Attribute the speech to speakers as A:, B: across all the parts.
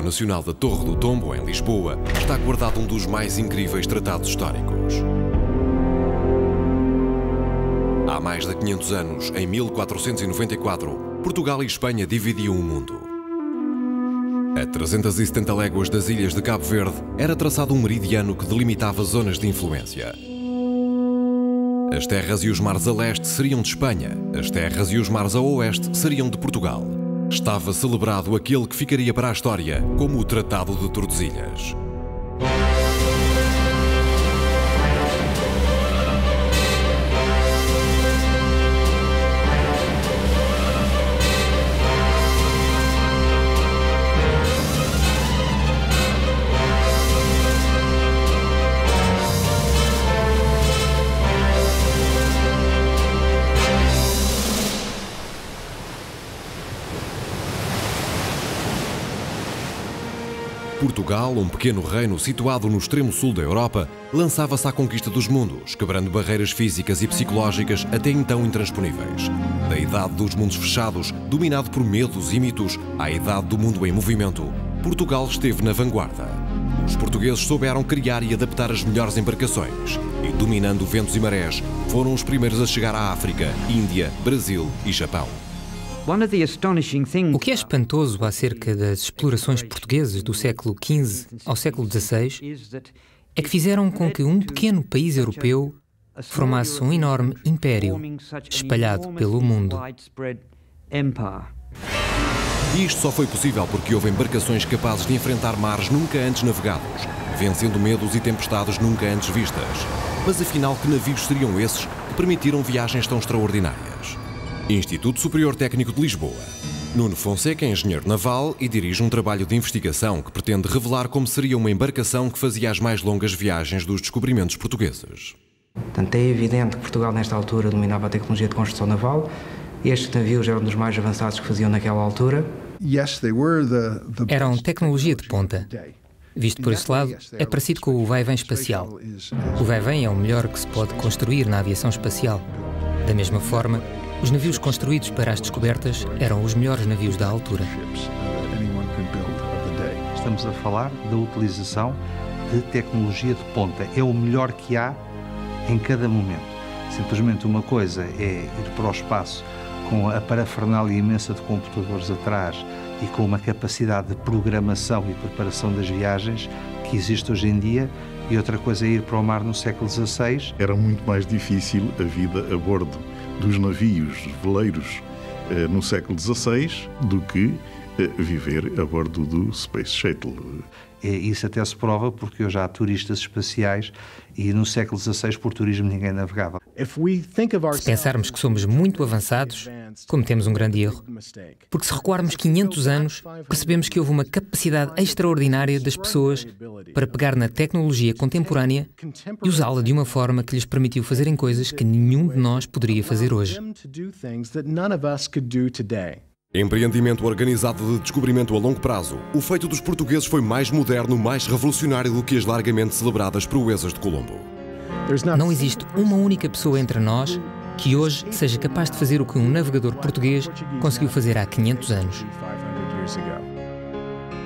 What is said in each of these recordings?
A: Nacional da Torre do Tombo, em Lisboa, está guardado um dos mais incríveis tratados históricos. Há mais de 500 anos, em 1494, Portugal e Espanha dividiam o mundo. A 370 léguas das ilhas de Cabo Verde era traçado um meridiano que delimitava zonas de influência. As terras e os mares a leste seriam de Espanha, as terras e os mares a oeste seriam de Portugal. Estava celebrado aquele que ficaria para a história como o Tratado de Tordesilhas. Portugal, um pequeno reino situado no extremo sul da Europa, lançava-se à conquista dos mundos, quebrando barreiras físicas e psicológicas até então intransponíveis. Da idade dos mundos fechados, dominado por medos e mitos, à idade do mundo em movimento, Portugal esteve na vanguarda. Os portugueses souberam criar e adaptar as melhores embarcações e, dominando ventos e marés, foram os primeiros a chegar à África, Índia, Brasil e Japão.
B: O que é espantoso acerca das explorações portuguesas do século XV ao século XVI é que fizeram com que um pequeno país europeu formasse um enorme império espalhado pelo mundo.
A: Isto só foi possível porque houve embarcações capazes de enfrentar mares nunca antes navegados, vencendo medos e tempestades nunca antes vistas. Mas afinal, que navios seriam esses que permitiram viagens tão extraordinárias? Instituto Superior Técnico de Lisboa. Nuno Fonseca é engenheiro naval e dirige um trabalho de investigação que pretende revelar como seria uma embarcação que fazia as mais longas viagens dos descobrimentos portugueses.
C: Portanto, é evidente que Portugal, nesta altura, dominava a tecnologia de construção naval. Estes navios eram dos mais avançados que faziam naquela altura.
B: Eram tecnologia de ponta. Visto por esse lado, é parecido com o vai-vem espacial. O vai-vem é o melhor que se pode construir na aviação espacial. Da mesma forma, os navios construídos para as descobertas eram os melhores navios da altura.
D: Estamos a falar da utilização de tecnologia de ponta. É o melhor que há em cada momento. Simplesmente uma coisa é ir para o espaço com a parafernália imensa de computadores atrás e com uma capacidade de programação e preparação das viagens que existe hoje em dia, e outra coisa é ir para o mar no século XVI.
E: Era muito mais difícil a vida a bordo dos navios veleiros no século XVI do que viver a bordo do Space Shuttle.
D: Isso até se prova porque hoje há turistas espaciais e no século XVI por turismo ninguém navegava.
B: Se pensarmos que somos muito avançados, cometemos um grande erro. Porque se recuarmos 500 anos, percebemos que houve uma capacidade extraordinária das pessoas para pegar na tecnologia contemporânea e usá-la de uma forma que lhes permitiu fazerem coisas que nenhum de nós poderia fazer hoje.
A: Empreendimento organizado de descobrimento a longo prazo, o feito dos portugueses foi mais moderno, mais revolucionário do que as largamente celebradas proezas de Colombo.
B: Não existe uma única pessoa entre nós que hoje seja capaz de fazer o que um navegador português conseguiu fazer há 500 anos.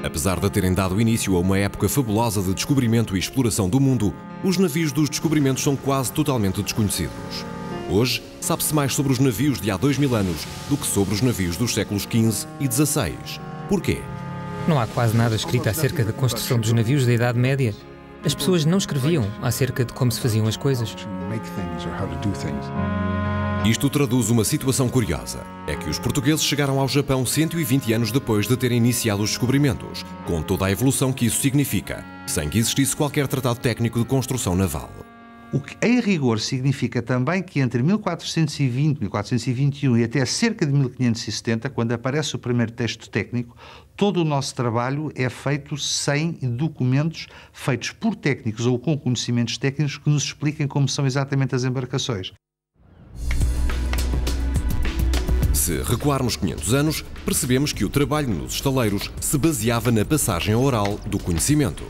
A: Apesar de terem dado início a uma época fabulosa de descobrimento e exploração do mundo, os navios dos descobrimentos são quase totalmente desconhecidos. Hoje, sabe-se mais sobre os navios de há 2000 anos do que sobre os navios dos séculos XV e XVI. Porquê?
B: Não há quase nada escrito acerca da construção dos navios da Idade Média. As pessoas não escreviam acerca de como se faziam as coisas.
A: Isto traduz uma situação curiosa. É que os portugueses chegaram ao Japão 120 anos depois de terem iniciado os descobrimentos, com toda a evolução que isso significa, sem que existisse qualquer tratado técnico de construção naval.
D: O que, em rigor, significa também que entre 1420, 1421 e até cerca de 1570, quando aparece o primeiro texto técnico, todo o nosso trabalho é feito sem documentos feitos por técnicos ou com conhecimentos técnicos que nos expliquem como são exatamente as embarcações.
A: Se recuarmos 500 anos, percebemos que o trabalho nos estaleiros se baseava na passagem oral do conhecimento.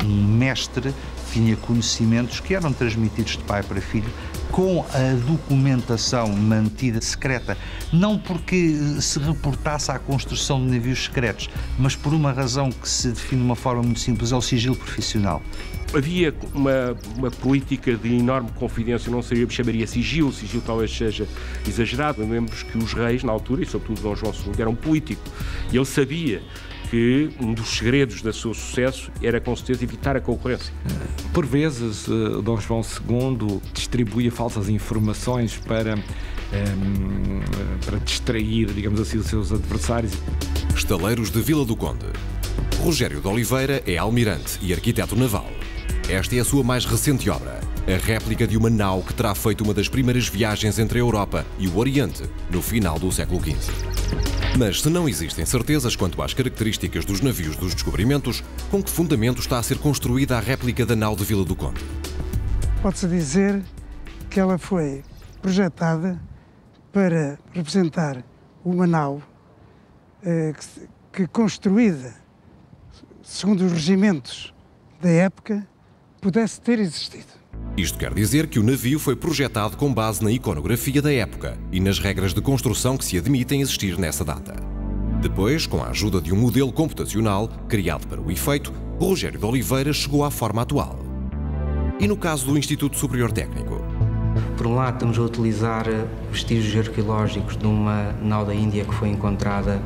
D: Um mestre tinha conhecimentos que eram transmitidos de pai para filho com a documentação mantida secreta, não porque se reportasse à construção de navios secretos, mas por uma razão que se define de uma forma muito simples, é o sigilo profissional.
F: Havia uma política de enorme confidência, não chamaria sigilo talvez seja exagerado. Lembramos que os reis, na altura, e sobretudo Dom João II, era um político, e ele sabia que um dos segredos do seu sucesso era, com certeza, evitar a concorrência.
G: Por vezes, Dom João II distribuía falsas informações para distrair, digamos assim, os seus adversários.
A: Estaleiros de Vila do Conde. Rogério de Oliveira é almirante e arquiteto naval. Esta é a sua mais recente obra, a réplica de uma nau que terá feito uma das primeiras viagens entre a Europa e o Oriente no final do século XV. Mas se não existem certezas quanto às características dos navios dos descobrimentos, com que fundamento está a ser construída a réplica da nau de Vila do Conde?
H: Pode-se dizer que ela foi projetada para representar uma nau que construída segundo os regimentos da época pudesse ter existido.
A: Isto quer dizer que o navio foi projetado com base na iconografia da época e nas regras de construção que se admitem existir nessa data. Depois, com a ajuda de um modelo computacional criado para o efeito, Rogério de Oliveira chegou à forma atual. E no caso do Instituto Superior Técnico?
C: Por um lado, estamos a utilizar vestígios arqueológicos de uma nau da Índia que foi encontrada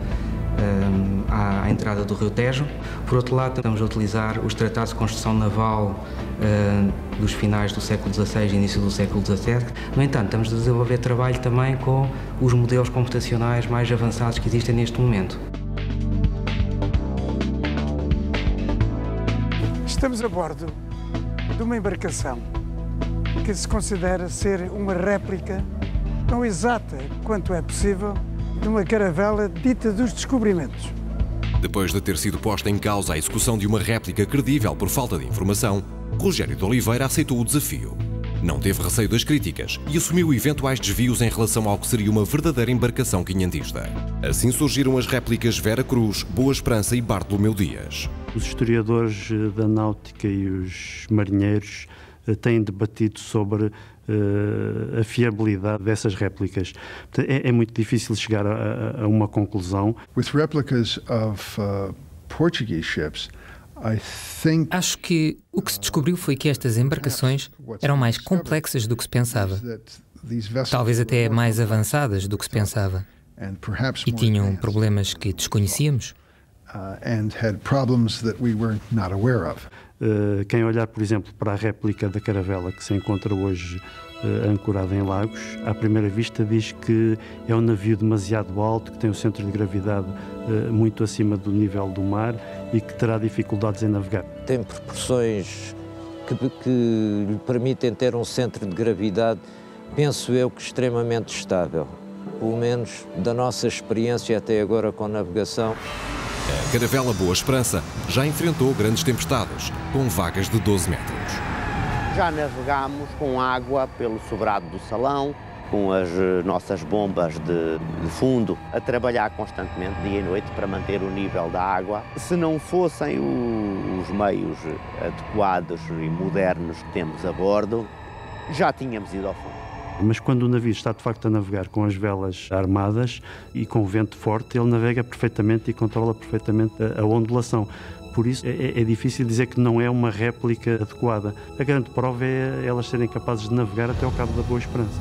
C: à entrada do Rio Tejo. Por outro lado, estamos a utilizar os tratados de construção naval dos finais do século XVI e início do século XVII. No entanto, estamos a desenvolver trabalho também com os modelos computacionais mais avançados que existem neste momento.
H: Estamos a bordo de uma embarcação que se considera ser uma réplica tão exata quanto é possível de uma caravela dita dos descobrimentos.
A: Depois de ter sido posta em causa a execução de uma réplica credível por falta de informação, Rogério de Oliveira aceitou o desafio. Não teve receio das críticas e assumiu eventuais desvios em relação ao que seria uma verdadeira embarcação quinhentista. Assim surgiram as réplicas Vera Cruz, Boa Esperança e Bartolomeu Dias.
I: Os historiadores da náutica e os marinheiros têm debatido sobre a fiabilidade dessas réplicas. É muito difícil chegar a uma conclusão.
J: With replicas of Portuguese ships,
B: acho que o que se descobriu foi que estas embarcações eram mais complexas do que se pensava. Talvez até mais avançadas do que se pensava. E tinham problemas que desconhecíamos.
I: Quem olhar, por exemplo, para a réplica da caravela que se encontra hoje ancorada em Lagos, à primeira vista diz que é um navio demasiado alto, que tem um centro de gravidade muito acima do nível do mar e que terá dificuldades em navegar.
K: Tem proporções que lhe permitem ter um centro de gravidade, penso eu, que extremamente estável. Pelo menos da nossa experiência até agora com navegação.
A: A caravela Boa Esperança já enfrentou grandes tempestades, com vagas de 12 metros.
L: Já navegámos com água pelo sobrado do Salão, com as nossas bombas de fundo, a trabalhar constantemente, dia e noite, para manter o nível da água. Se não fossem os meios adequados e modernos que temos a bordo, já tínhamos ido ao fundo.
I: Mas quando o navio está de facto a navegar com as velas armadas e com o vento forte, ele navega perfeitamente e controla perfeitamente a ondulação. Por isso é difícil dizer que não é uma réplica adequada. A grande prova é elas serem capazes de navegar até ao Cabo da Boa Esperança.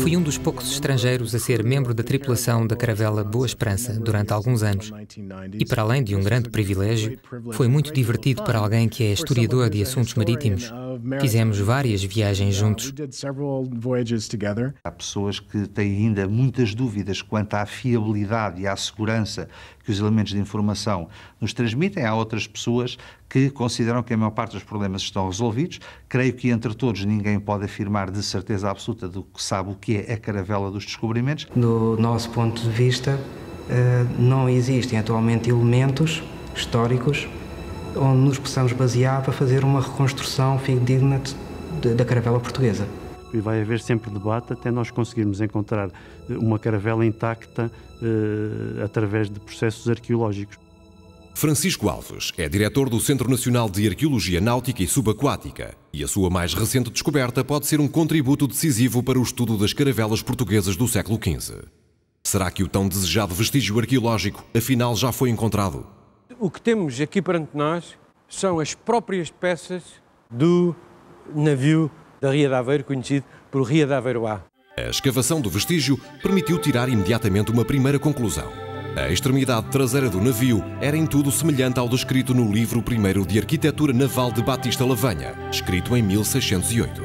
B: Fui um dos poucos estrangeiros a ser membro da tripulação da caravela Boa Esperança durante alguns anos. E para além de um grande privilégio, foi muito divertido para alguém que é historiador de assuntos marítimos. Fizemos várias viagens juntos.
D: Há pessoas que têm ainda muitas dúvidas quanto à fiabilidade e à segurança que os elementos de informação nos transmitem. Há outras pessoas que consideram que a maior parte dos problemas estão resolvidos. Creio que entre todos ninguém pode afirmar de certeza absoluta do que sabe o que é a caravela dos descobrimentos.
C: Do nosso ponto de vista, não existem atualmente elementos históricos onde nos possamos basear para fazer uma reconstrução fidedigna da caravela portuguesa.
I: E vai haver sempre debate até nós conseguirmos encontrar uma caravela intacta através de processos arqueológicos.
A: Francisco Alves é diretor do Centro Nacional de Arqueologia Náutica e Subaquática e a sua mais recente descoberta pode ser um contributo decisivo para o estudo das caravelas portuguesas do século XV. Será que o tão desejado vestígio arqueológico afinal já foi encontrado?
M: O que temos aqui perante nós são as próprias peças do navio da Ria de Aveiro, conhecido por Ria de Aveiro A.
A: A escavação do vestígio permitiu tirar imediatamente uma primeira conclusão. A extremidade traseira do navio era em tudo semelhante ao descrito no livro primeiro de Arquitetura Naval de Batista Lavanha, escrito em 1608.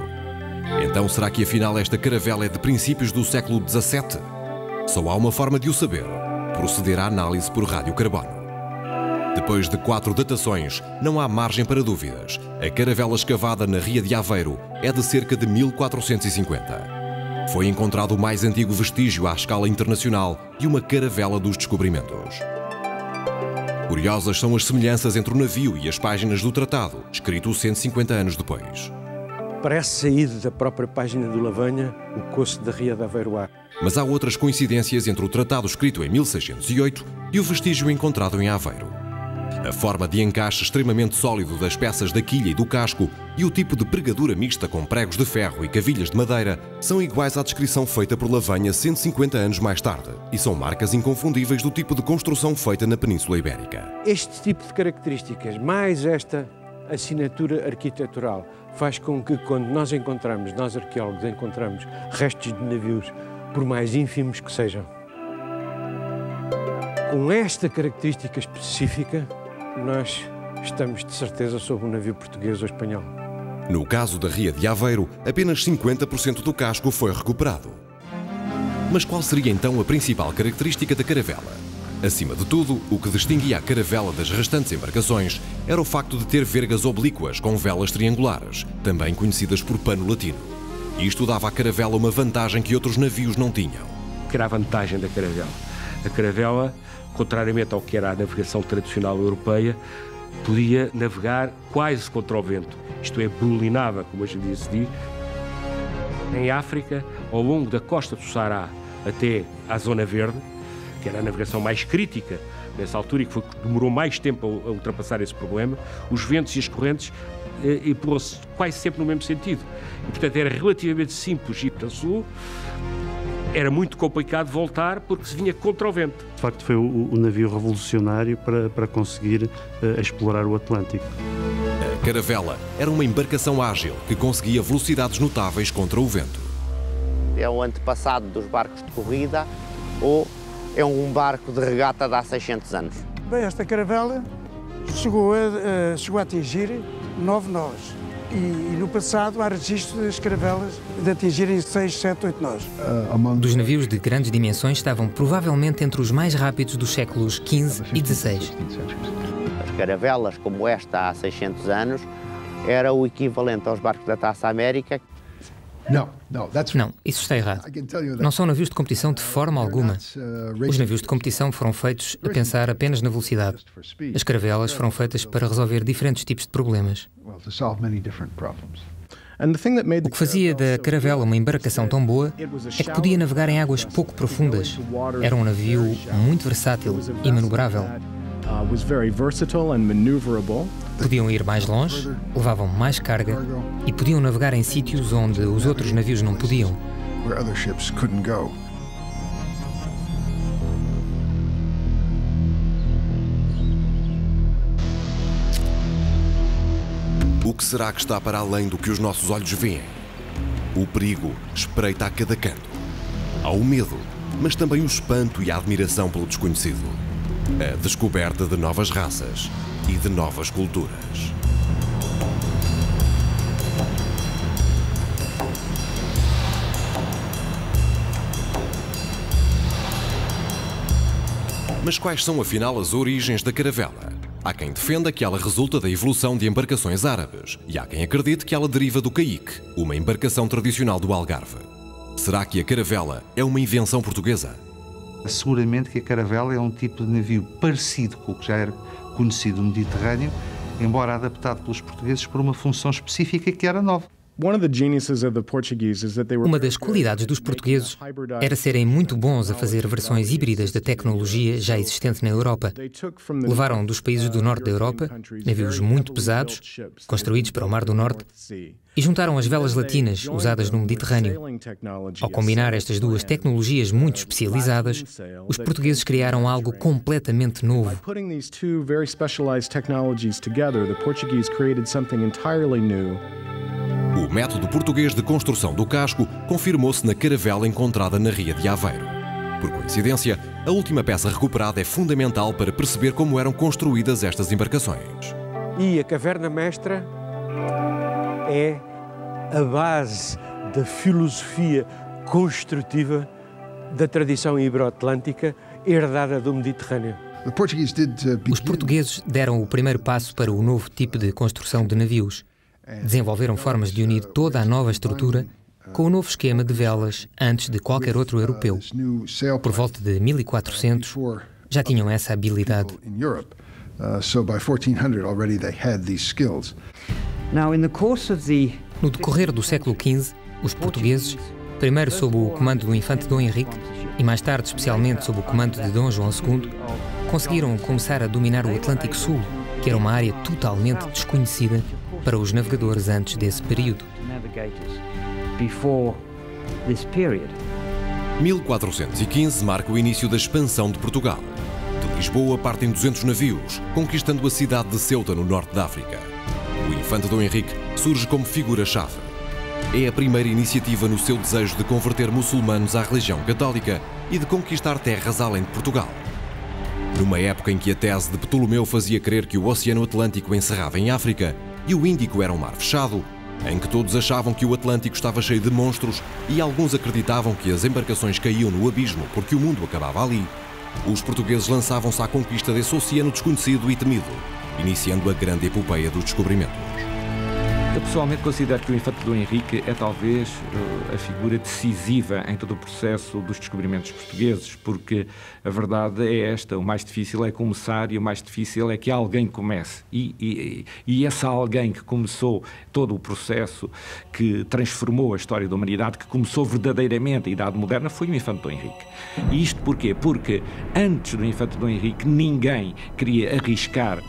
A: Então será que afinal esta caravela é de princípios do século XVII? Só há uma forma de o saber: proceder à análise por radiocarbono. Depois de 4 datações, não há margem para dúvidas. A caravela escavada na Ria de Aveiro é de cerca de 1450. Foi encontrado o mais antigo vestígio à escala internacional de uma caravela dos descobrimentos. Curiosas são as semelhanças entre o navio e as páginas do tratado, escrito 150 anos depois.
M: Parece saído da própria página do Lavanha, o coço da Ria de Aveiro A.
A: Mas há outras coincidências entre o tratado escrito em 1608 e o vestígio encontrado em Aveiro. A forma de encaixe extremamente sólido das peças da quilha e do casco e o tipo de pregadura mista com pregos de ferro e cavilhas de madeira são iguais à descrição feita por Lavanha 150 anos mais tarde e são marcas inconfundíveis do tipo de construção feita na Península Ibérica.
M: Este tipo de características, mais esta assinatura arquitetural, faz com que quando nós arqueólogos encontramos restos de navios, por mais ínfimos que sejam, com esta característica específica, nós estamos de certeza sobre um navio português ou espanhol.
A: No caso da Ria de Aveiro, apenas 50% do casco foi recuperado. Mas qual seria então a principal característica da caravela? Acima de tudo, o que distinguia a caravela das restantes embarcações era o facto de ter vergas oblíquas com velas triangulares, também conhecidas por pano latino. Isto dava à caravela uma vantagem que outros navios não tinham.
F: Que era a vantagem da caravela? A caravela, contrariamente ao que era a navegação tradicional europeia, podia navegar quase contra o vento, isto é, brulinava, como hoje em dia se diz. Em África, ao longo da costa do Saara até à Zona Verde, que era a navegação mais crítica nessa altura e que demorou mais tempo a ultrapassar esse problema, os ventos e as correntes empurram-se quase sempre no mesmo sentido. E, portanto, era relativamente simples ir para o sul. Era muito complicado voltar porque se vinha contra o vento.
I: De facto, foi o navio revolucionário para conseguir explorar o Atlântico.
A: A caravela era uma embarcação ágil que conseguia velocidades notáveis contra o vento.
L: É o antepassado dos barcos de corrida ou é um barco de regata de há 600 anos?
H: Bem, esta caravela chegou a atingir 9 nós. E no passado há registro das caravelas de atingirem 6, 7, 8 nós.
B: Dos navios de grandes dimensões estavam provavelmente entre os mais rápidos dos séculos XV e XVI.
L: As caravelas como esta há 600 anos era o equivalente aos barcos da Taça América.
B: Não, isso está errado. Não são navios de competição de forma alguma. Os navios de competição foram feitos a pensar apenas na velocidade. As caravelas foram feitas para resolver diferentes tipos de problemas. O que fazia da caravela uma embarcação tão boa é que podia navegar em águas pouco profundas. Era um navio muito versátil e manobrável. Podiam ir mais longe, levavam mais carga e podiam navegar em sítios onde os outros navios não podiam.
A: O que será que está para além do que os nossos olhos veem? O perigo espreita a cada canto. Há o medo, mas também o espanto e a admiração pelo desconhecido. A descoberta de novas raças e de novas culturas. Mas quais são afinal as origens da caravela? Há quem defenda que ela resulta da evolução de embarcações árabes e há quem acredite que ela deriva do caique, uma embarcação tradicional do Algarve. Será que a caravela é uma invenção portuguesa?
D: Seguramente que a caravela é um tipo de navio parecido com o que já era conhecido no Mediterrâneo, embora adaptado pelos portugueses para uma função específica que era nova.
B: Uma das qualidades dos portugueses era serem muito bons a fazer versões híbridas da tecnologia já existente na Europa. Levaram dos países do norte da Europa navios muito pesados, construídos para o Mar do Norte, e juntaram as velas latinas usadas no Mediterrâneo. Ao combinar estas duas tecnologias muito especializadas, os portugueses criaram algo completamente novo.
A: O método português de construção do casco confirmou-se na caravela encontrada na Ria de Aveiro. Por coincidência, a última peça recuperada é fundamental para perceber como eram construídas estas embarcações.
M: E a caverna mestra é a base da filosofia construtiva da tradição ibero-atlântica herdada do Mediterrâneo.
B: Os portugueses deram o primeiro passo para o novo tipo de construção de navios. Desenvolveram formas de unir toda a nova estrutura com o novo esquema de velas antes de qualquer outro europeu. Por volta de 1400, já tinham essa habilidade. No decorrer do século XV, os portugueses, primeiro sob o comando do infante Dom Henrique e mais tarde especialmente sob o comando de Dom João II, conseguiram começar a dominar o Atlântico Sul, que era uma área totalmente desconhecida para os navegadores antes desse período.
A: 1415 marca o início da expansão de Portugal. De Lisboa partem 200 navios, conquistando a cidade de Ceuta, no norte da África. O infante Dom Henrique surge como figura-chave. É a primeira iniciativa no seu desejo de converter muçulmanos à religião católica e de conquistar terras além de Portugal. Numa época em que a tese de Ptolomeu fazia crer que o Oceano Atlântico encerrava em África e o Índico era um mar fechado, em que todos achavam que o Atlântico estava cheio de monstros e alguns acreditavam que as embarcações caíam no abismo porque o mundo acabava ali, os portugueses lançavam-se à conquista desse oceano desconhecido e temido, iniciando a grande epopeia dos descobrimentos.
G: Eu pessoalmente considero que o infante Dom Henrique é talvez a figura decisiva em todo o processo dos descobrimentos portugueses, porque a verdade é esta: o mais difícil é começar e o mais difícil é que alguém comece. E esse alguém que começou todo o processo que transformou a história da humanidade, que começou verdadeiramente a Idade Moderna, foi o infante Dom Henrique. E isto porquê? Porque antes do infante Dom Henrique ninguém queria arriscar.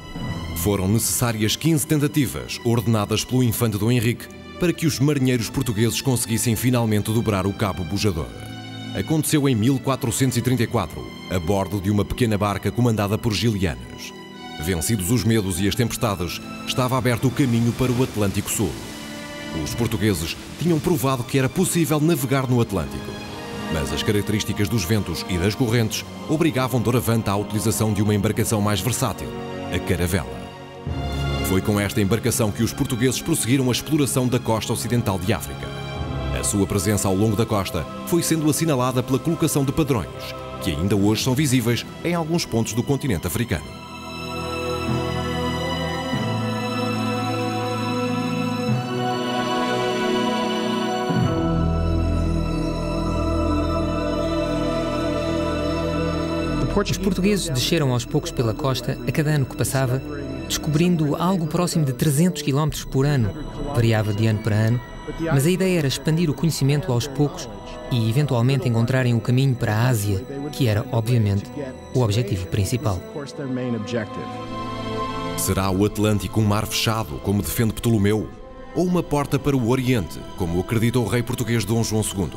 A: Foram necessárias 15 tentativas, ordenadas pelo infante Dom Henrique, para que os marinheiros portugueses conseguissem finalmente dobrar o Cabo Bujador. Aconteceu em 1434, a bordo de uma pequena barca comandada por Gilianas. Vencidos os medos e as tempestades, estava aberto o caminho para o Atlântico Sul. Os portugueses tinham provado que era possível navegar no Atlântico, mas as características dos ventos e das correntes obrigavam doravante à utilização de uma embarcação mais versátil, a caravela. Foi com esta embarcação que os portugueses prosseguiram a exploração da costa ocidental de África. A sua presença ao longo da costa foi sendo assinalada pela colocação de padrões, que ainda hoje são visíveis em alguns pontos do continente africano.
B: Os portugueses desceram aos poucos pela costa a cada ano que passava, descobrindo algo próximo de 300 km por ano. Variava de ano para ano, mas a ideia era expandir o conhecimento aos poucos e eventualmente encontrarem o caminho para a Ásia, que era, obviamente, o objetivo principal.
A: Será o Atlântico um mar fechado, como defende Ptolomeu, ou uma porta para o Oriente, como acredita o rei português Dom João II?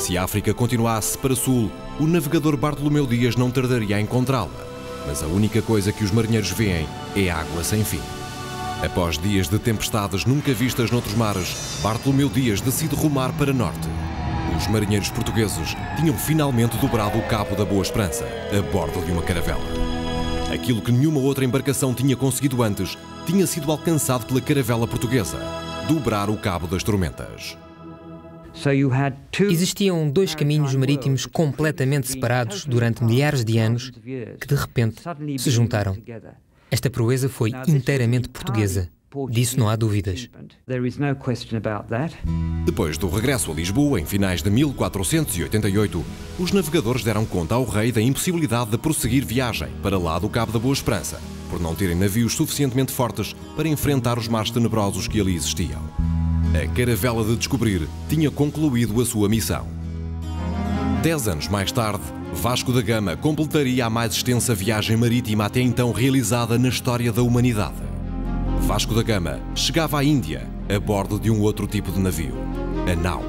A: Se a África continuasse para sul, o navegador Bartolomeu Dias não tardaria a encontrá-la, mas a única coisa que os marinheiros veem é água sem fim. Após dias de tempestades nunca vistas noutros mares, Bartolomeu Dias decide rumar para norte. Os marinheiros portugueses tinham finalmente dobrado o Cabo da Boa Esperança, a bordo de uma caravela. Aquilo que nenhuma outra embarcação tinha conseguido antes, tinha sido alcançado pela caravela portuguesa: dobrar o Cabo das Tormentas.
B: Existiam dois caminhos marítimos completamente separados durante milhares de anos que, de repente, se juntaram. Esta proeza foi inteiramente portuguesa. Disso não há dúvidas.
A: Depois do regresso a Lisboa, em finais de 1488, os navegadores deram conta ao rei da impossibilidade de prosseguir viagem para lá do Cabo da Boa Esperança, por não terem navios suficientemente fortes para enfrentar os mares tenebrosos que ali existiam. A caravela de descobrir tinha concluído a sua missão. 10 anos mais tarde, Vasco da Gama completaria a mais extensa viagem marítima até então realizada na história da humanidade. Vasco da Gama chegava à Índia a bordo de um outro tipo de navio, a nau.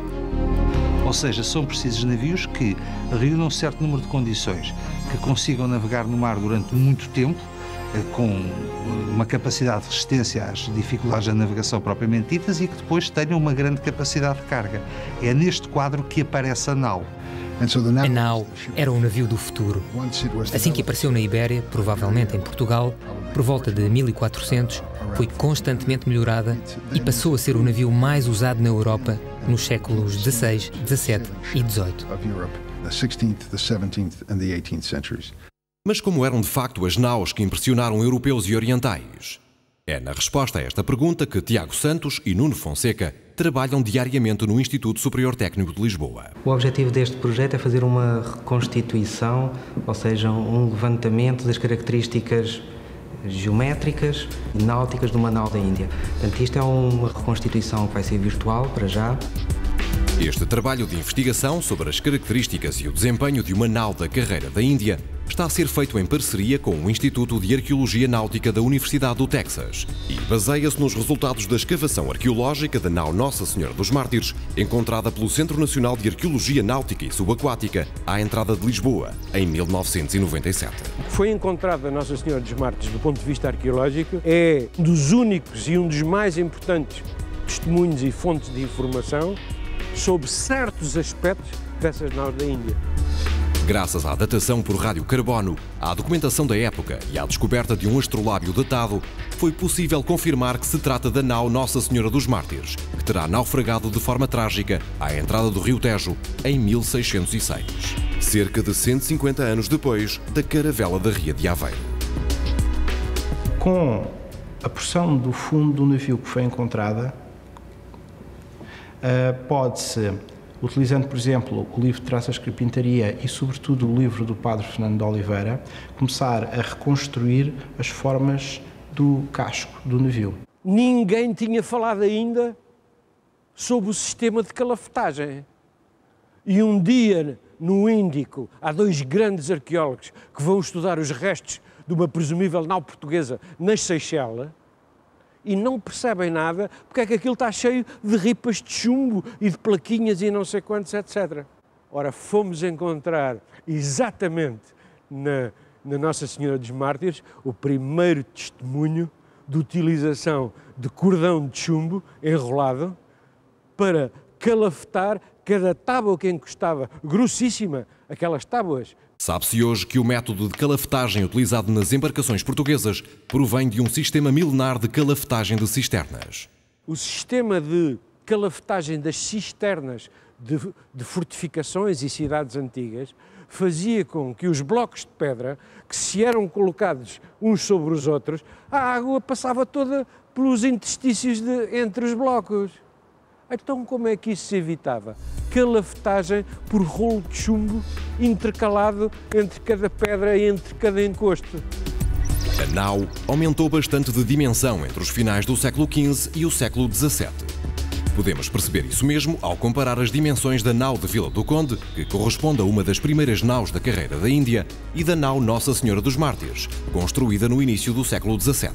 D: Ou seja, são precisos navios que reúnam um certo número de condições, que consigam navegar no mar durante muito tempo, com uma capacidade de resistência às dificuldades da navegação propriamente ditas e que depois tenham uma grande capacidade de carga. É neste quadro que aparece a nau.
B: A nau era um navio do futuro. Assim que apareceu na Ibéria, provavelmente em Portugal, por volta de 1400, foi constantemente melhorada e passou a ser o navio mais usado na Europa nos séculos XVI, XVII e XVIII.
A: Mas como eram de facto as naus que impressionaram europeus e orientais? É na resposta a esta pergunta que Tiago Santos e Nuno Fonseca trabalham diariamente no Instituto Superior Técnico de Lisboa.
C: O objetivo deste projeto é fazer uma reconstituição, ou seja, um levantamento das características geométricas e náuticas de uma nau da Índia. Portanto, isto é uma reconstituição que vai ser virtual para já.
A: Este trabalho de investigação sobre as características e o desempenho de uma nau da carreira da Índia está a ser feito em parceria com o Instituto de Arqueologia Náutica da Universidade do Texas e baseia-se nos resultados da escavação arqueológica da nau Nossa Senhora dos Mártires, encontrada pelo Centro Nacional de Arqueologia Náutica e Subaquática à entrada de Lisboa, em 1997.
M: Foi encontrada a Nossa Senhora dos Mártires do ponto de vista arqueológico, é um dos únicos e um dos mais importantes testemunhos e fontes de informação sobre certos aspectos dessas naus da Índia.
A: Graças à datação por radiocarbono, à documentação da época e à descoberta de um astrolábio datado, foi possível confirmar que se trata da nau Nossa Senhora dos Mártires, que terá naufragado de forma trágica à entrada do Rio Tejo em 1606, cerca de 150 anos depois da caravela da Ria de Aveiro.
N: Com a porção do fundo do navio que foi encontrada, pode-se, utilizando, por exemplo, o livro de Traças de Carpintaria e, sobretudo, o livro do Padre Fernando de Oliveira, começar a reconstruir as formas do casco do navio.
M: Ninguém tinha falado ainda sobre o sistema de calafetagem. E um dia, no Índico, há dois grandes arqueólogos que vão estudar os restos de uma presumível nau portuguesa nas Seychelles, e não percebem nada porque é que aquilo está cheio de ripas de chumbo e de plaquinhas e não sei quantos, etc. Ora, fomos encontrar exatamente na Nossa Senhora dos Mártires o primeiro testemunho de utilização de cordão de chumbo enrolado para calafetar cada tábua que encostava, grossíssima, aquelas tábuas.
A: Sabe-se hoje que o método de calafetagem utilizado nas embarcações portuguesas provém de um sistema milenar de calafetagem de cisternas.
M: O sistema de calafetagem das cisternas de fortificações e cidades antigas fazia com que os blocos de pedra, que se eram colocados uns sobre os outros, a água passava toda pelos interstícios entre os blocos. Então, como é que isso se evitava? Calafetagem por rolo de chumbo intercalado entre cada pedra e entre cada encosto.
A: A nau aumentou bastante de dimensão entre os finais do século XV e o século XVII. Podemos perceber isso mesmo ao comparar as dimensões da nau de Vila do Conde, que corresponde a uma das primeiras naus da carreira da Índia, e da nau Nossa Senhora dos Mártires, construída no início do século XVII.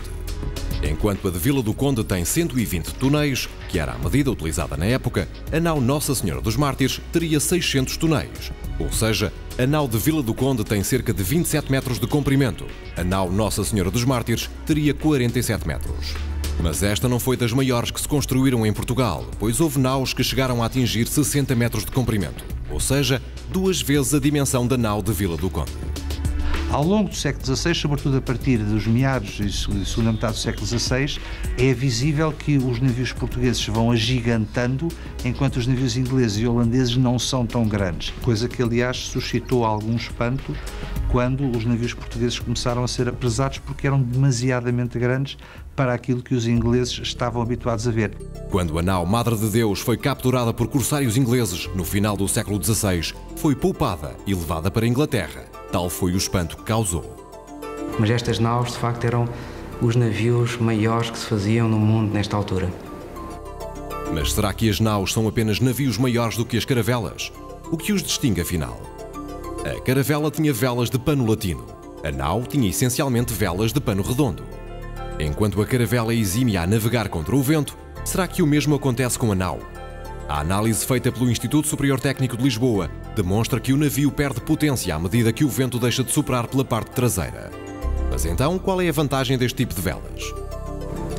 A: Enquanto a de Vila do Conde tem 120 tonéis, que era a medida utilizada na época, a nau Nossa Senhora dos Mártires teria 600 tonéis. Ou seja, a nau de Vila do Conde tem cerca de 27 metros de comprimento. A nau Nossa Senhora dos Mártires teria 47 metros. Mas esta não foi das maiores que se construíram em Portugal, pois houve naus que chegaram a atingir 60 metros de comprimento. Ou seja, 2 vezes a dimensão da nau de Vila do Conde.
D: Ao longo do século XVI, sobretudo a partir dos meados e segunda metade do século XVI, é visível que os navios portugueses vão agigantando, enquanto os navios ingleses e holandeses não são tão grandes. Coisa que, aliás, suscitou algum espanto quando os navios portugueses começaram a ser apresados porque eram demasiadamente grandes para aquilo que os ingleses estavam habituados a ver.
A: Quando a nau Madre de Deus foi capturada por corsários ingleses no final do século XVI, foi poupada e levada para a Inglaterra. Tal foi o espanto que causou.
C: Mas estas naus, de facto, eram os navios maiores que se faziam no mundo nesta altura.
A: Mas será que as naus são apenas navios maiores do que as caravelas? O que os distingue, afinal? A caravela tinha velas de pano latino. A nau tinha essencialmente velas de pano redondo. Enquanto a caravela é exímia a navegar contra o vento, será que o mesmo acontece com a nau? A análise feita pelo Instituto Superior Técnico de Lisboa demonstra que o navio perde potência à medida que o vento deixa de soprar pela parte traseira. Mas então, qual é a vantagem deste tipo de velas?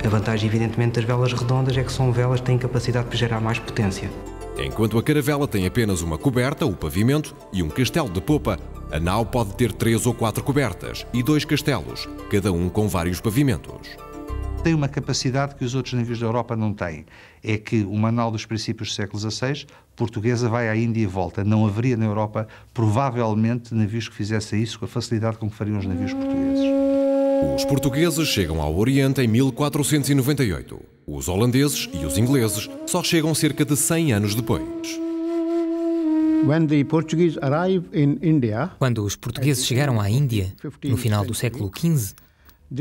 C: A vantagem, evidentemente, das velas redondas é que são velas que têm capacidade de gerar mais potência.
A: Enquanto a caravela tem apenas uma coberta, o pavimento, e um castelo de popa, a nau pode ter 3 ou 4 cobertas e 2 castelos, cada um com vários pavimentos.
D: Tem uma capacidade que os outros navios da Europa não têm. É que uma nau dos princípios do século XVI, portuguesa, vai à Índia e volta. Não haveria na Europa, provavelmente, navios que fizessem isso com a facilidade com que fariam os navios portugueses.
A: Os portugueses chegam ao Oriente em 1498. Os holandeses e os ingleses só chegam cerca de 100 anos depois.
B: Quando os portugueses chegaram à Índia, no final do século XV,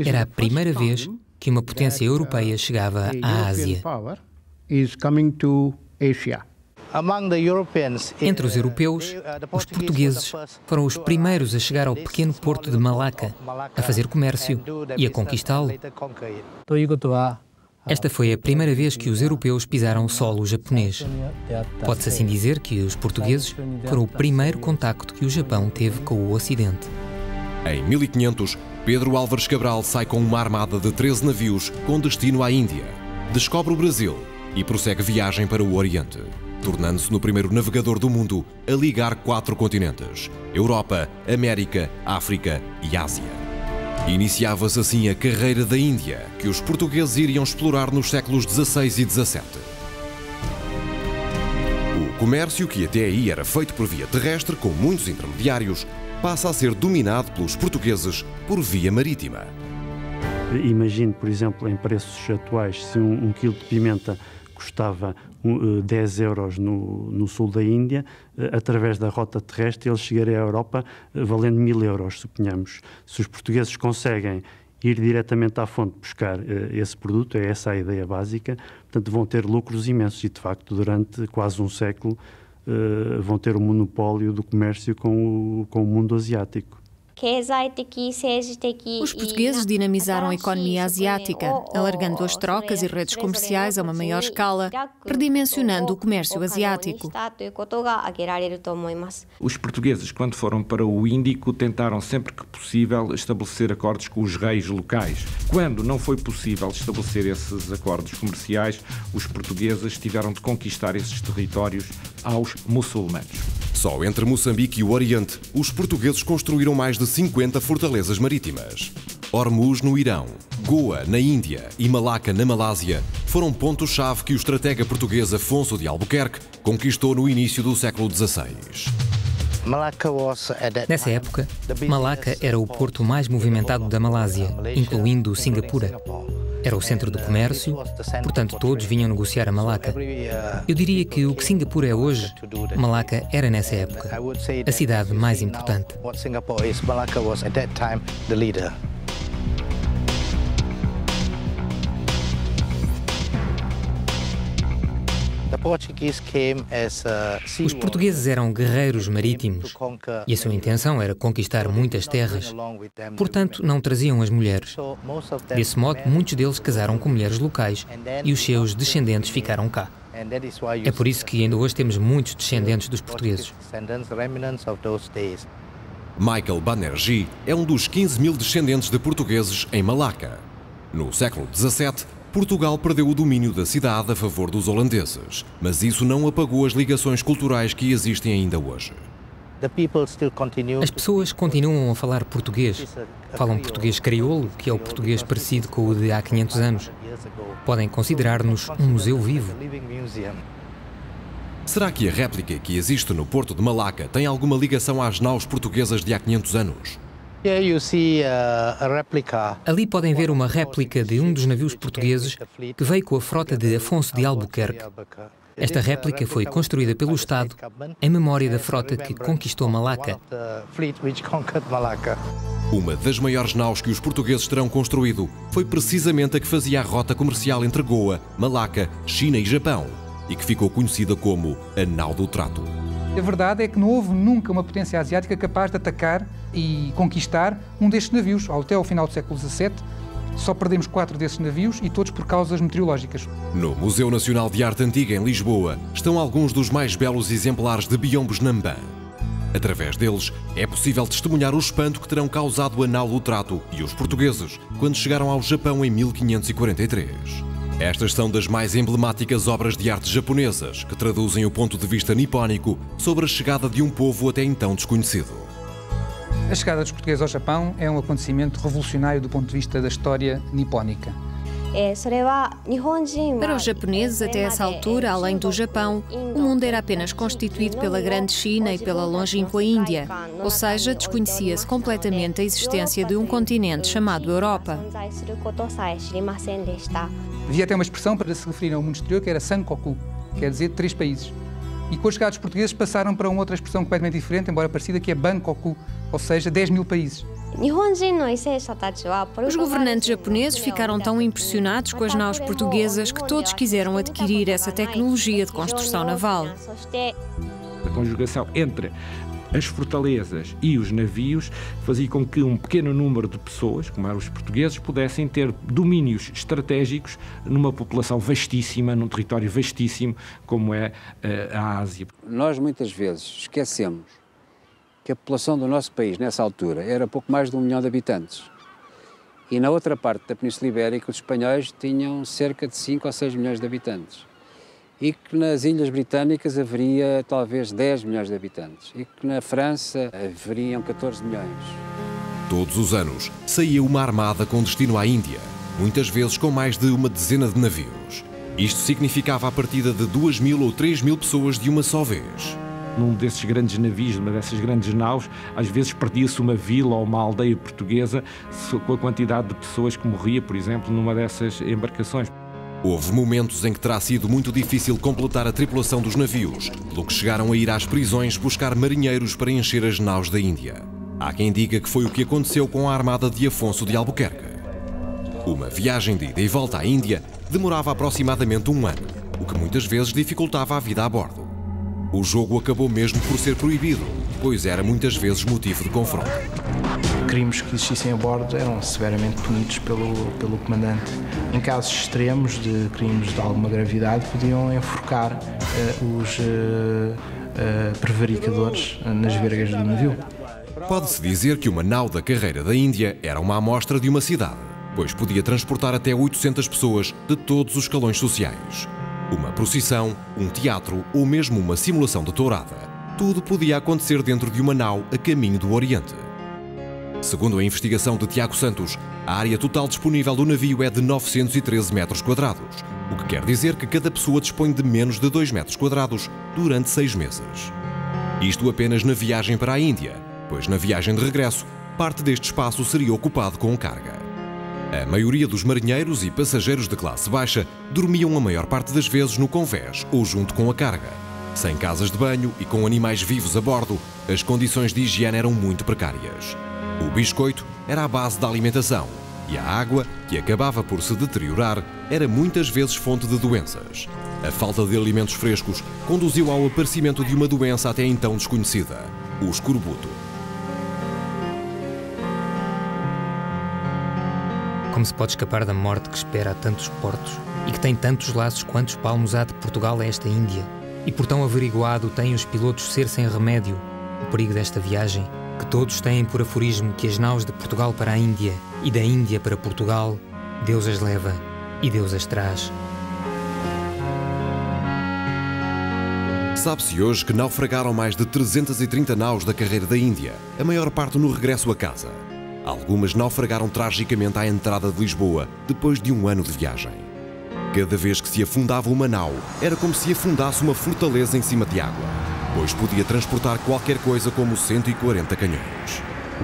B: era a primeira vez que uma potência europeia chegava à Ásia. Entre os europeus, os portugueses foram os primeiros a chegar ao pequeno porto de Malaca, a fazer comércio e a conquistá-lo. Esta foi a primeira vez que os europeus pisaram solo japonês. Pode-se assim dizer que os portugueses foram o primeiro contacto que o Japão teve com o Ocidente.
A: Em 1500, Pedro Álvares Cabral sai com uma armada de 13 navios com destino à Índia. Descobre o Brasil e prossegue viagem para o Oriente, tornando-se no primeiro navegador do mundo a ligar 4 continentes: Europa, América, África e Ásia. Iniciava-se assim a carreira da Índia, que os portugueses iriam explorar nos séculos XVI e XVII. O comércio, que até aí era feito por via terrestre, com muitos intermediários, passa a ser dominado pelos portugueses por via marítima.
I: Imagine, por exemplo, em preços atuais, se um quilo de pimenta custava 10 euros no sul da Índia, através da rota terrestre ele chegaria à Europa valendo 1000 euros, suponhamos. Se os portugueses conseguem ir diretamente à fonte buscar esse produto, é essa a ideia básica, portanto vão ter lucros imensos e, de facto, durante quase um século vão ter o monopólio do comércio com o mundo asiático.
O: Os portugueses dinamizaram a economia asiática, alargando as trocas e redes comerciais a uma maior escala, redimensionando o comércio asiático.
G: Os portugueses, quando foram para o Índico, tentaram sempre que possível estabelecer acordos com os reis locais. Quando não foi possível estabelecer esses acordos comerciais, os portugueses tiveram de conquistar esses territórios aos muçulmanos.
A: Só entre Moçambique e o Oriente, os portugueses construíram mais de 50 fortalezas marítimas. Hormuz, no Irão, Goa, na Índia e Malaca, na Malásia, foram pontos-chave que o estratega português Afonso de Albuquerque conquistou no início do século XVI.
B: Nessa época, Malaca era o porto mais movimentado da Malásia, incluindo Singapura. Era o centro do comércio, portanto todos vinham negociar a Malaca. Eu diria que o que Singapura é hoje, Malaca era nessa época a cidade mais importante. Os portugueses eram guerreiros marítimos e a sua intenção era conquistar muitas terras. Portanto, não traziam as mulheres. Desse modo, muitos deles casaram com mulheres locais e os seus descendentes ficaram cá. É por isso que ainda hoje temos muitos descendentes dos portugueses.
A: Michael Banerjee é um dos 15.000 descendentes de portugueses em Malaca. No século XVII, Portugal perdeu o domínio da cidade a favor dos holandeses, mas isso não apagou as ligações culturais que existem ainda hoje.
B: As pessoas continuam a falar português. Falam português crioulo, que é o português parecido com o de há 500 anos. Podem considerar-nos um museu vivo.
A: Será que a réplica que existe no porto de Malaca tem alguma ligação às naus portuguesas de há 500 anos?
B: Ali podem ver uma réplica de um dos navios portugueses que veio com a frota de Afonso de Albuquerque. Esta réplica foi construída pelo Estado em memória da frota que conquistou Malaca.
A: Uma das maiores naus que os portugueses terão construído foi precisamente a que fazia a rota comercial entre Goa, Malaca, China e Japão, e que ficou conhecida como a Nau do Trato.
P: A verdade é que não houve nunca uma potência asiática capaz de atacar e conquistar um destes navios. Até ao final do século XVII, só perdemos 4 desses navios e todos por causas meteorológicas.
A: No Museu Nacional de Arte Antiga, em Lisboa, estão alguns dos mais belos exemplares de biombos Namban. Através deles, é possível testemunhar o espanto que terão causado a Nau do Trato e os portugueses quando chegaram ao Japão em 1543. Estas são das mais emblemáticas obras de arte japonesas que traduzem o ponto de vista nipónico sobre a chegada de um povo até então desconhecido.
P: A chegada dos portugueses ao Japão é um acontecimento revolucionário do ponto de vista da história nipónica.
O: Para os japoneses, até essa altura, além do Japão, o mundo era apenas constituído pela Grande China e pela longínqua Índia, ou seja, desconhecia-se completamente a existência de um continente chamado Europa.
P: Havia até uma expressão para se referir ao mundo exterior que era Sankoku, quer dizer 3 países. E com a chegada dos portugueses passaram para uma outra expressão completamente diferente, embora parecida, que é Bankoku, ou seja, 10.000 países.
O: Os governantes japoneses ficaram tão impressionados com as naus portuguesas que todos quiseram adquirir essa tecnologia de construção naval.
G: A conjugação entre as fortalezas e os navios fazia com que um pequeno número de pessoas, como eram os portugueses, pudessem ter domínios estratégicos numa população vastíssima, num território vastíssimo como é a Ásia.
Q: Nós muitas vezes esquecemos que a população do nosso país, nessa altura, era pouco mais de 1 milhão de habitantes. E na outra parte da Península Ibérica, os espanhóis tinham cerca de 5 ou 6 milhões de habitantes. E que nas Ilhas Britânicas haveria talvez 10 milhões de habitantes. E que na França haveriam 14 milhões.
A: Todos os anos saía uma armada com destino à Índia, muitas vezes com mais de uma dezena de navios. Isto significava a partida de 2.000 ou 3.000 pessoas de uma só vez.
G: Num desses grandes navios, numa dessas grandes naus, às vezes perdia-se uma vila ou uma aldeia portuguesa com a quantidade de pessoas que morria, por exemplo, numa dessas embarcações.
A: Houve momentos em que terá sido muito difícil completar a tripulação dos navios, pelo que chegaram a ir às prisões buscar marinheiros para encher as naus da Índia. Há quem diga que foi o que aconteceu com a armada de Afonso de Albuquerque. Uma viagem de ida e volta à Índia demorava aproximadamente 1 ano, o que muitas vezes dificultava a vida a bordo. O jogo acabou mesmo por ser proibido, pois era muitas vezes motivo de confronto.
N: Crimes que existissem a bordo eram severamente punidos pelo comandante. Em casos extremos de crimes de alguma gravidade, podiam enforcar os prevaricadores nas vergas do navio.
A: Pode-se dizer que uma nau da carreira da Índia era uma amostra de uma cidade, pois podia transportar até 800 pessoas de todos os escalões sociais. Uma procissão, um teatro ou mesmo uma simulação de tourada. Tudo podia acontecer dentro de uma nau a caminho do Oriente. Segundo a investigação de Tiago Santos, a área total disponível do navio é de 913 metros quadrados, o que quer dizer que cada pessoa dispõe de menos de 2 metros quadrados durante 6 meses. Isto apenas na viagem para a Índia, pois na viagem de regresso, parte deste espaço seria ocupado com carga. A maioria dos marinheiros e passageiros de classe baixa dormiam a maior parte das vezes no convés ou junto com a carga. Sem casas de banho e com animais vivos a bordo, as condições de higiene eram muito precárias. O biscoito era a base da alimentação e a água, que acabava por se deteriorar, era muitas vezes fonte de doenças. A falta de alimentos frescos conduziu ao aparecimento de uma doença até então desconhecida, o escorbuto.
B: Como se pode escapar da morte que espera a tantos portos e que tem tantos laços quantos palmos há de Portugal a esta Índia? E por tão averiguado têm os pilotos ser sem remédio o perigo desta viagem, que todos têm por aforismo que as naus de Portugal para a Índia e da Índia para Portugal, Deus as leva e Deus as traz.
A: Sabe-se hoje que naufragaram mais de 330 naus da carreira da Índia, a maior parte no regresso a casa. Algumas naufragaram tragicamente à entrada de Lisboa, depois de 1 ano de viagem. Cada vez que se afundava uma nau, era como se afundasse uma fortaleza em cima de água, pois podia transportar qualquer coisa como 140 canhões.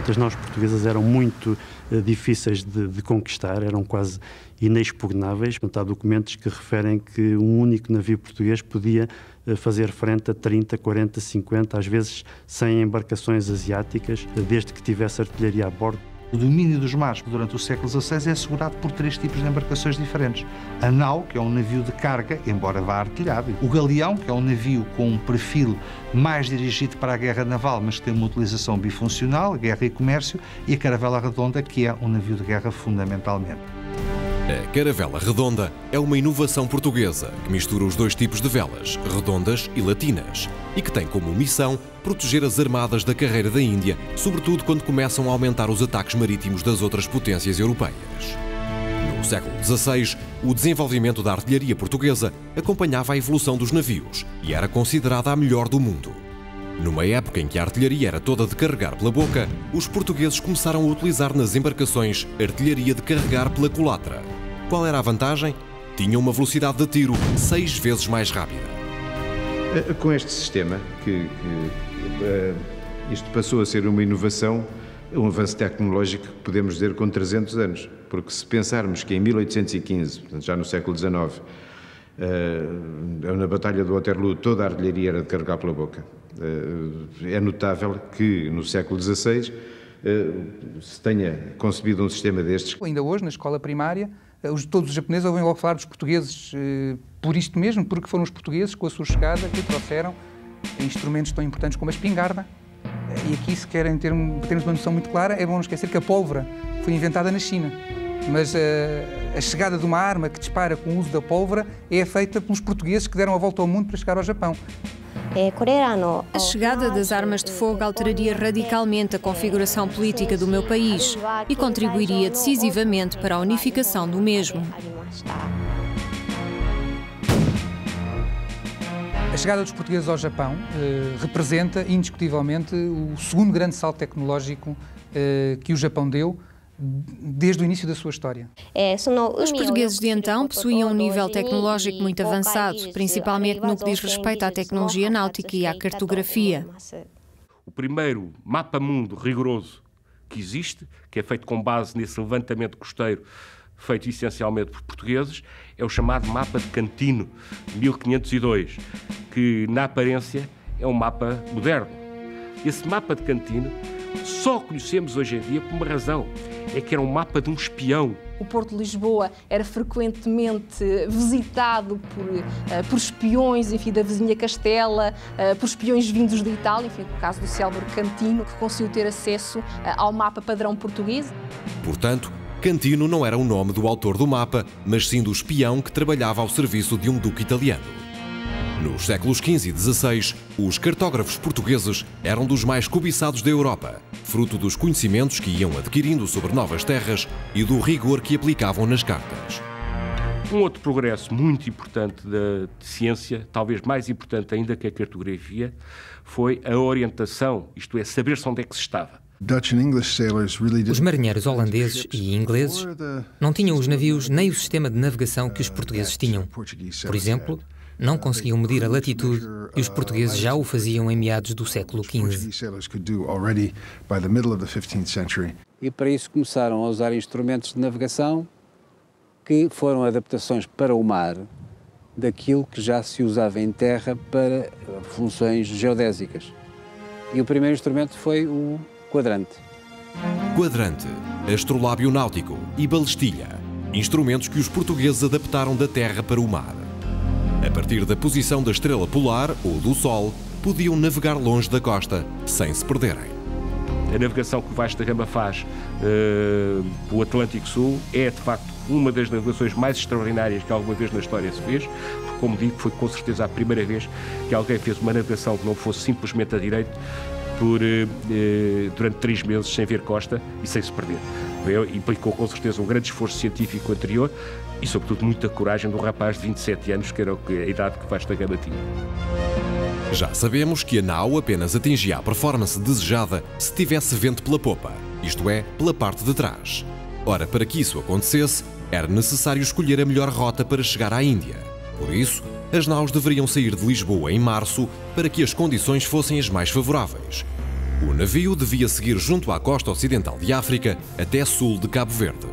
I: As naus portuguesas eram muito difíceis de conquistar, eram quase inexpugnáveis. Há documentos que referem que um único navio português podia fazer frente a 30, 40, 50, às vezes 100 embarcações asiáticas, desde que tivesse artilharia a bordo.
D: O domínio dos mares durante o século XVI é assegurado por 3 tipos de embarcações diferentes. A nau, que é um navio de carga, embora vá artilhado. O galeão, que é um navio com um perfil mais dirigido para a guerra naval, mas que tem uma utilização bifuncional, guerra e comércio. E a caravela redonda, que é um navio de guerra fundamentalmente.
A: A caravela redonda é uma inovação portuguesa que mistura os 2 tipos de velas, redondas e latinas, e que tem como missão proteger as armadas da carreira da Índia, sobretudo quando começam a aumentar os ataques marítimos das outras potências europeias. No século XVI, o desenvolvimento da artilharia portuguesa acompanhava a evolução dos navios e era considerada a melhor do mundo. Numa época em que a artilharia era toda de carregar pela boca, os portugueses começaram a utilizar nas embarcações artilharia de carregar pela culatra. Qual era a vantagem? Tinha uma velocidade de tiro 6 vezes mais rápida.
R: Com este sistema, isto passou a ser uma inovação, um avanço tecnológico que podemos dizer com 300 anos, porque se pensarmos que em 1815, portanto já no século XIX, na Batalha de Waterloo toda a artilharia era de carregar pela boca, é notável que no século XVI se tenha concebido um sistema destes.
P: Ainda hoje, na escola primária, todos os japoneses ouvem logo falar dos portugueses por isto mesmo, porque foram os portugueses, com a sua chegada, que trouxeram instrumentos tão importantes como a espingarda. E aqui, se querem termos uma noção muito clara, é bom não esquecer que a pólvora foi inventada na China. Mas a chegada de uma arma que dispara com o uso da pólvora é feita pelos portugueses que deram a volta ao mundo para chegar ao Japão.
O: A chegada das armas de fogo alteraria radicalmente a configuração política do meu país e contribuiria decisivamente para a unificação do mesmo.
P: A chegada dos portugueses ao Japão representa, indiscutivelmente, o segundo grande salto tecnológico que o Japão deu desde o início da sua história.
O: Os portugueses de então possuíam um nível tecnológico muito avançado, principalmente no que diz respeito à tecnologia náutica e à cartografia.
F: O primeiro mapa-mundo rigoroso que existe, que é feito com base nesse levantamento costeiro, feito essencialmente por portugueses, é o chamado mapa de Cantino, de 1502, que na aparência é um mapa moderno. Esse mapa de Cantino só conhecemos hoje em dia por uma razão, é que era um mapa de um espião.
S: O Porto de Lisboa era frequentemente visitado por espiões, enfim, da vizinha Castela, por espiões vindos de Itália, enfim, no caso do célebre Cantino, que conseguiu ter acesso ao mapa padrão português.
A: Portanto, Cantino não era o nome do autor do mapa, mas sim do espião que trabalhava ao serviço de um duque italiano. Nos séculos XV e XVI, os cartógrafos portugueses eram dos mais cobiçados da Europa, fruto dos conhecimentos que iam adquirindo sobre novas terras e do rigor que aplicavam nas cartas.
F: Um outro progresso muito importante da ciência, talvez mais importante ainda que a cartografia, foi a orientação, isto é, saber-se onde é que se estava.
B: Os marinheiros holandeses e ingleses não tinham os navios nem o sistema de navegação que os portugueses tinham. Por exemplo, não conseguiam medir a latitude e os portugueses já o faziam em meados do século XV.
Q: E para isso começaram a usar instrumentos de navegação que foram adaptações para o mar daquilo que já se usava em terra para funções geodésicas. E o primeiro instrumento foi o quadrante.
A: Quadrante, astrolábio náutico e balestilha, instrumentos que os portugueses adaptaram da terra para o mar. A partir da posição da estrela polar ou do Sol, podiam navegar longe da costa, sem se perderem.
F: A navegação que o Vasco da Gama faz pelo Atlântico Sul é, de facto, uma das navegações mais extraordinárias que alguma vez na história se fez, porque, como digo, foi com certeza a primeira vez que alguém fez uma navegação que não fosse simplesmente a direito durante 3 meses sem ver costa e sem se perder. Implicou com certeza um grande esforço científico anterior e, sobretudo, muita coragem de um rapaz de 27 anos, que era a idade que Vasco da Gama tinha.
A: Já sabemos que a nau apenas atingia a performance desejada se tivesse vento pela popa, isto é, pela parte de trás. Ora, para que isso acontecesse, era necessário escolher a melhor rota para chegar à Índia. Por isso, as naus deveriam sair de Lisboa em março para que as condições fossem as mais favoráveis. O navio devia seguir junto à costa ocidental de África até sul de Cabo Verde.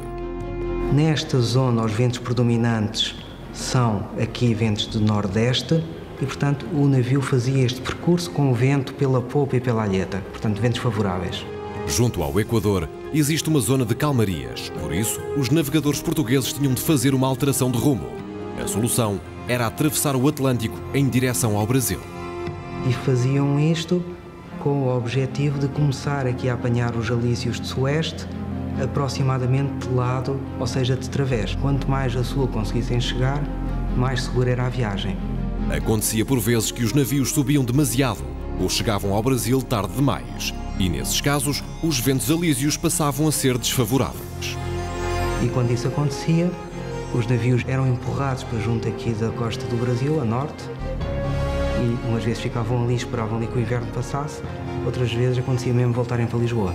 C: Nesta zona, os ventos predominantes são aqui ventos do nordeste e, portanto, o navio fazia este percurso com o vento pela popa e pela alheta, portanto, ventos favoráveis.
A: Junto ao Equador, existe uma zona de calmarias. Por isso, os navegadores portugueses tinham de fazer uma alteração de rumo. A solução era atravessar o Atlântico em direção ao Brasil.
C: E faziam isto com o objetivo de começar aqui a apanhar os alísios de sueste, aproximadamente de lado, ou seja, de través. Quanto mais a sul conseguissem chegar, mais segura era a viagem.
A: Acontecia por vezes que os navios subiam demasiado ou chegavam ao Brasil tarde demais. E nesses casos, os ventos alísios passavam a ser desfavoráveis.
C: E quando isso acontecia, os navios eram empurrados para junto aqui da costa do Brasil, a norte, e umas vezes ficavam ali, esperavam ali que o inverno passasse, outras vezes acontecia mesmo voltarem para Lisboa.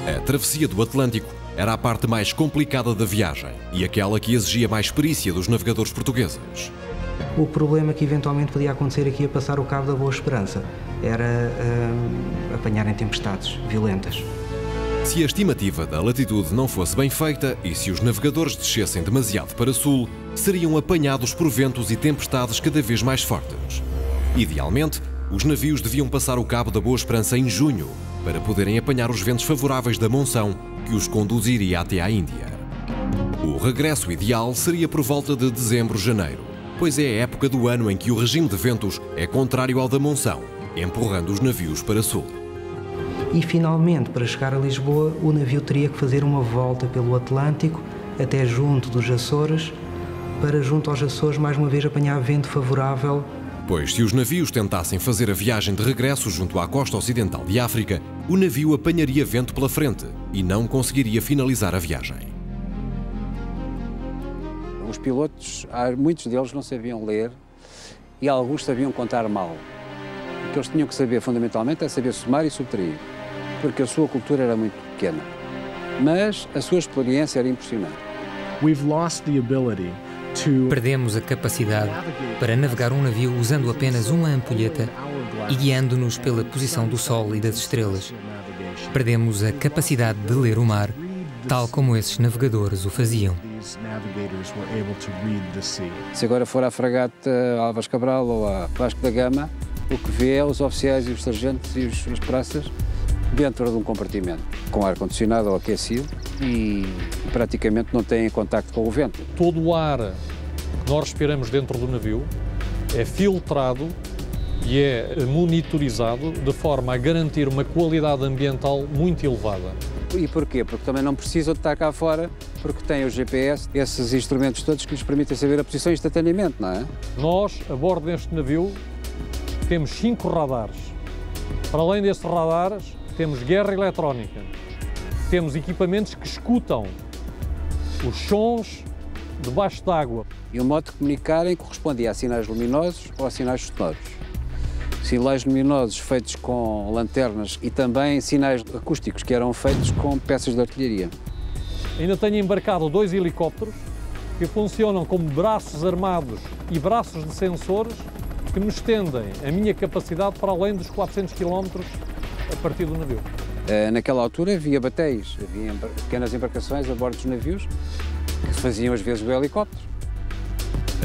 A: A travessia do Atlântico era a parte mais complicada da viagem e aquela que exigia mais perícia dos navegadores portugueses.
C: O problema que eventualmente podia acontecer aqui a passar o Cabo da Boa Esperança era apanharem tempestades violentas.
A: Se a estimativa da latitude não fosse bem feita e se os navegadores descessem demasiado para sul, seriam apanhados por ventos e tempestades cada vez mais fortes. Idealmente, os navios deviam passar o Cabo da Boa Esperança em junho, para poderem apanhar os ventos favoráveis da monção que os conduziria até à Índia. O regresso ideal seria por volta de dezembro, janeiro, pois é a época do ano em que o regime de ventos é contrário ao da monção, empurrando os navios para sul.
C: E finalmente, para chegar a Lisboa, o navio teria que fazer uma volta pelo Atlântico até junto dos Açores, para junto aos Açores mais uma vez apanhar vento favorável.
A: Pois se os navios tentassem fazer a viagem de regresso junto à costa ocidental de África, o navio apanharia vento pela frente e não conseguiria finalizar a viagem.
Q: Os pilotos, muitos deles não sabiam ler e alguns sabiam contar mal. O que eles tinham que saber fundamentalmente é saber somar e subtrair, porque a sua cultura era muito pequena. Mas a sua experiência era impressionante.
B: Perdemos a capacidade para navegar um navio usando apenas uma ampulheta e guiando-nos pela posição do Sol e das estrelas. Perdemos a capacidade de ler o mar, tal como esses navegadores o faziam.
Q: Se agora for à fragata Álvares Cabral ou à Vasco da Gama, o que vê é os oficiais e os sargentos e as praças dentro de um compartimento, com ar-condicionado ou aquecido, e praticamente não têm contacto com o vento.
T: Todo o ar que nós respiramos dentro do navio é filtrado e é monitorizado de forma a garantir uma qualidade ambiental muito elevada.
Q: E porquê? Porque também não precisam de estar cá fora, porque têm o GPS, esses instrumentos todos que lhes permitem saber a posição instantaneamente, não é?
T: Nós, a bordo deste navio, temos 5 radares. Para além desses radares, temos guerra eletrónica. Temos equipamentos que escutam os sons debaixo d'água.
Q: E o modo de comunicarem correspondia a sinais luminosos ou a sinais sonoros. Sinais luminosos feitos com lanternas e também sinais acústicos que eram feitos com peças de artilharia.
T: Ainda tenho embarcado 2 helicópteros que funcionam como braços armados e braços de sensores que me estendem a minha capacidade para além dos 400 km a partir do navio.
Q: Naquela altura havia batéis, havia pequenas embarcações a bordo dos navios que faziam às vezes o helicóptero.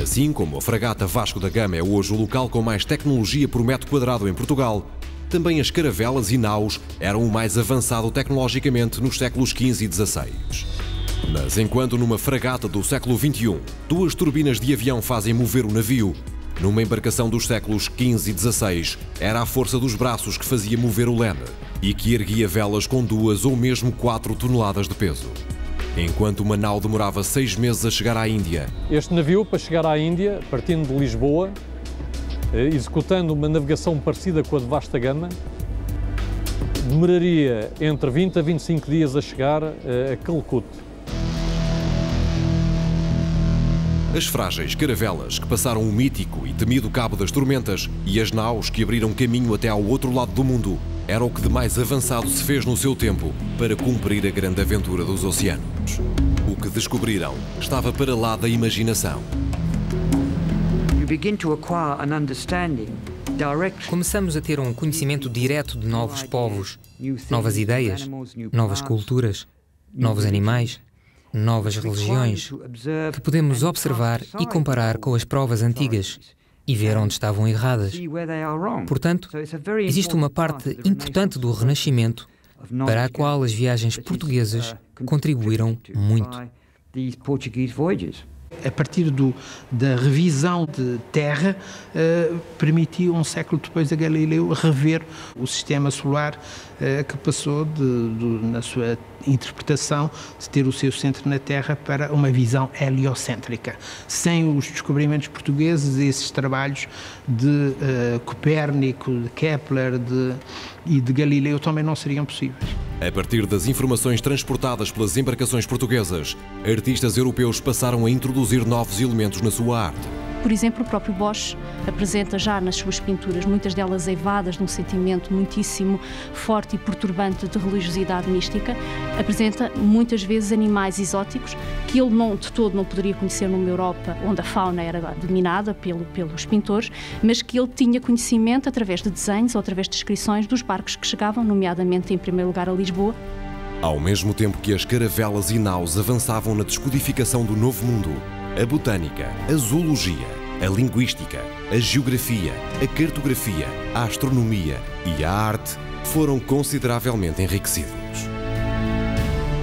A: Assim como a fragata Vasco da Gama é hoje o local com mais tecnologia por metro quadrado em Portugal, também as caravelas e naus eram o mais avançado tecnologicamente nos séculos XV e XVI. Mas enquanto numa fragata do século XXI, 2 turbinas de avião fazem mover o navio, numa embarcação dos séculos XV e XVI, era a força dos braços que fazia mover o leme e que erguia velas com 2 ou mesmo 4 toneladas de peso. Enquanto uma nau demorava 6 meses a chegar à Índia.
T: Este navio, para chegar à Índia, partindo de Lisboa, executando uma navegação parecida com a de Vasco da Gama, demoraria entre 20 a 25 dias a chegar a Calcute.
A: As frágeis caravelas que passaram o mítico e temido Cabo das Tormentas e as naus que abriram caminho até ao outro lado do mundo era o que de mais avançado se fez no seu tempo para cumprir a grande aventura dos oceanos. O que descobriram estava para lá da imaginação.
B: Começamos a ter um conhecimento direto de novos povos, novas ideias, novas culturas, novos animais, novas religiões, que podemos observar e comparar com as provas antigas e ver onde estavam erradas. Portanto, existe uma parte importante do Renascimento para a qual as viagens portuguesas contribuíram muito.
N: A partir da revisão de terra, permitiu um século depois a Galileu rever o sistema solar, que passou, na sua interpretação, de ter o seu centro na Terra para uma visão heliocêntrica. Sem os descobrimentos portugueses, esses trabalhos de Copérnico, de Kepler e de Galileu também não seriam possíveis.
A: A partir das informações transportadas pelas embarcações portuguesas, artistas europeus passaram a introduzir novos elementos na sua arte.
U: Por exemplo, o próprio Bosch apresenta já nas suas pinturas, muitas delas eivadas de um sentimento muitíssimo forte e perturbante de religiosidade mística, apresenta muitas vezes animais exóticos que ele de todo não poderia conhecer numa Europa onde a fauna era dominada pelos pintores, mas que ele tinha conhecimento através de desenhos ou através de descrições dos barcos que chegavam, nomeadamente em primeiro lugar a Lisboa.
A: Ao mesmo tempo que as caravelas e naus avançavam na descodificação do novo mundo, a botânica, a zoologia, a linguística, a geografia, a cartografia, a astronomia e a arte foram consideravelmente enriquecidos.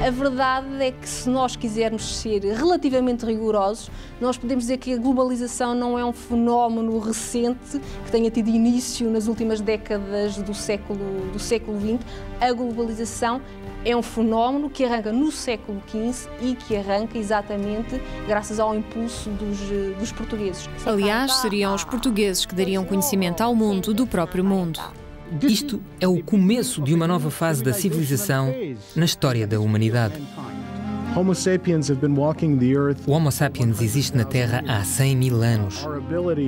S: A verdade é que, se nós quisermos ser relativamente rigorosos, nós podemos dizer que a globalização não é um fenómeno recente que tenha tido início nas últimas décadas do século XX. A globalização é um fenómeno que arranca no século XV e que arranca exatamente graças ao impulso dos portugueses.
O: Aliás, seriam os portugueses que dariam conhecimento ao mundo do próprio mundo.
B: Isto é o começo de uma nova fase da civilização na história da humanidade. O Homo sapiens existe na Terra há 100 mil anos.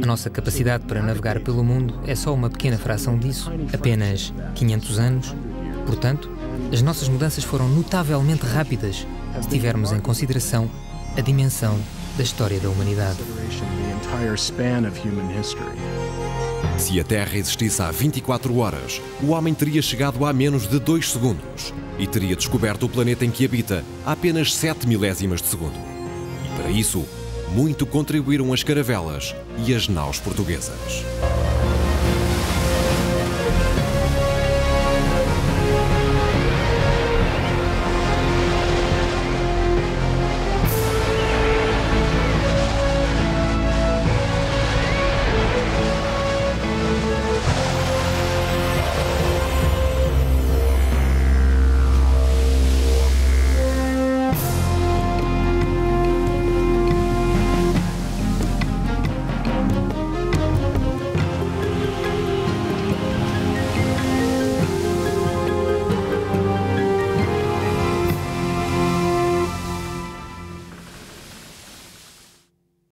B: A nossa capacidade para navegar pelo mundo é só uma pequena fração disso, apenas 500 anos. Portanto, as nossas mudanças foram notavelmente rápidas, se tivermos em consideração a dimensão da história da humanidade.
A: Se a Terra existisse há 24 horas, o homem teria chegado a menos de 2 segundos e teria descoberto o planeta em que habita a apenas 7 milésimas de segundo. E para isso, muito contribuíram as caravelas e as naus portuguesas.